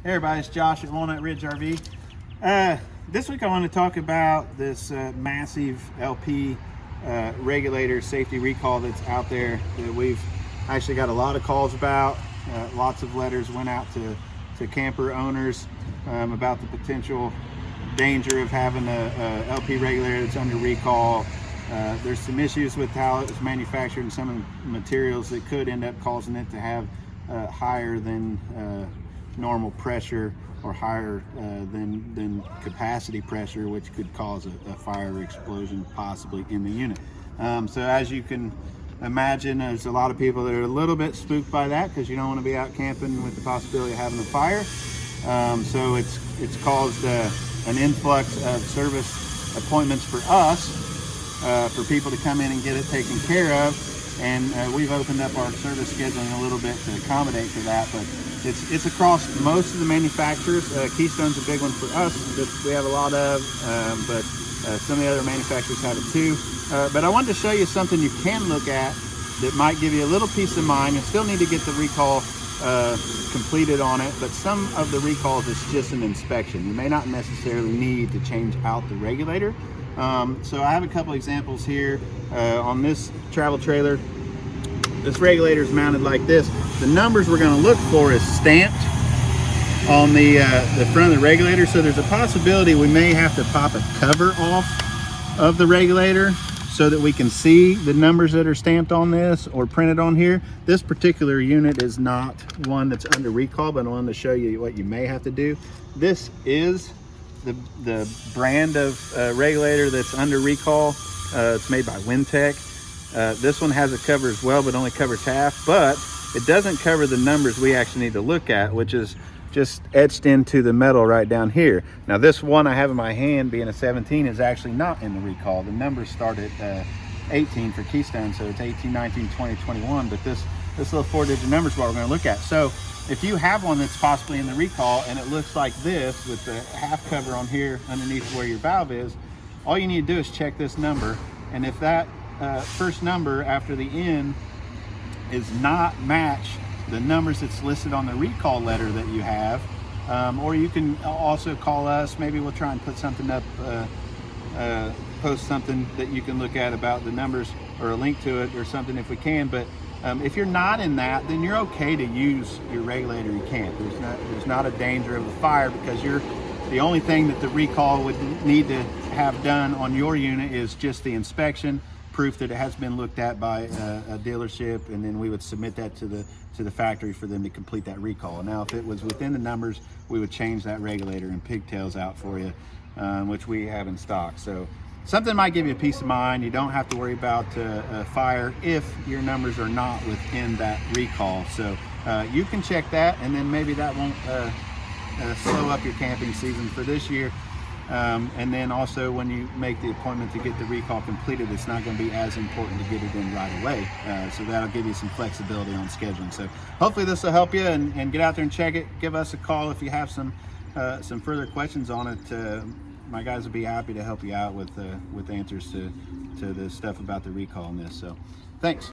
Hey everybody, it's Josh at Walnut Ridge RV. This week I want to talk about this massive LP regulator safety recall that's out there that we've actually got a lot of calls about. Lots of letters went out to camper owners about the potential danger of having a LP regulator that's under recall. There's some issues with how it was manufactured and some of the materials that could end up causing it to have higher than normal pressure or higher than capacity pressure, which could cause a fire or explosion possibly in the unit. So as you can imagine, there's a lot of people that are a little bit spooked by that because you don't want to be out camping with the possibility of having a fire. So it's caused an influx of service appointments for us, for people to come in and get it taken care of. And we've opened up our service scheduling a little bit to accommodate for that, but it's across most of the manufacturers. Keystone's a big one for us that we have a lot of, but some of the other manufacturers have it too. But I wanted to show you something you can look at that might give you a little peace of mind. You still need to get the recall completed on it, but some of the recalls is just an inspection. You may not necessarily need to change out the regulator. So I have a couple examples here on this travel trailer. This regulator is mounted like this. The numbers we're going to look for is stamped on the front of the regulator. So there's a possibility we may have to pop a cover off of the regulator so that we can see the numbers that are stamped on this or printed on here. This particular unit is not one that's under recall, but I wanted to show you what you may have to do. This is the brand of regulator that's under recall. It's made by Wintech. This one has a cover as well, but only covers half, but it doesn't cover the numbers we actually need to look at, which is just etched into the metal right down here. Now this one I have in my hand, being a 17, is actually not in the recall. The numbers start at 18 for Keystone, so it's 18, 19, 20, 21, but this little 4-digit number is what we're going to look at. So if you have one that's possibly in the recall and it looks like this with the half cover on here underneath where your valve is, all you need to do is check this number, and if that first number after the N is not match the numbers that's listed on the recall letter that you have, or you can also call us. Maybe we'll try and put something up, post something that you can look at about the numbers or a link to it or something if we can. But if you're not in that, then you're okay to use your regulator. You can't. There's not a danger of a fire, because the only thing that the recall would need to have done on your unit is just the inspection, proof that it has been looked at by a dealership, and then we would submit that to the factory for them to complete that recall. Now if it was within the numbers, we would change that regulator and pigtails out for you, which we have in stock. So something might give you a peace of mind. You don't have to worry about a fire if your numbers are not within that recall. So you can check that, and then maybe that won't slow up your camping season for this year. And then also when you make the appointment to get the recall completed, it's not going to be as important to get it in right away. So that'll give you some flexibility on scheduling. So hopefully this will help you, and get out there and check it. Give us a call if you have some further questions on it. My guys will be happy to help you out with answers to the stuff about the recall on this. So thanks.